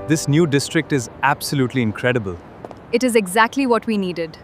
This new district is absolutely incredible. It is exactly what we needed.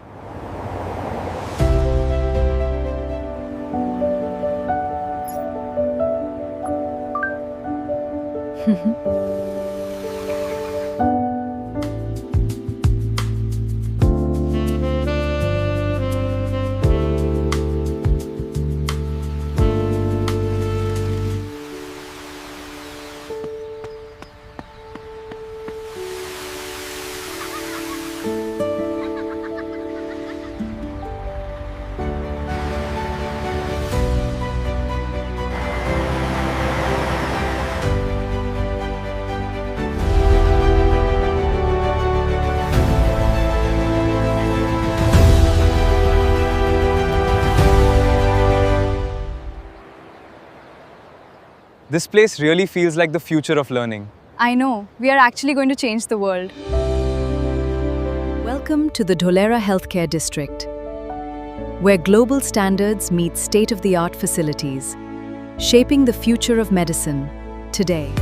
This place really feels like the future of learning. I know, we are actually going to change the world. Welcome to the Dholera Healthcare District, where global standards meet state-of-the-art facilities, shaping the future of medicine today.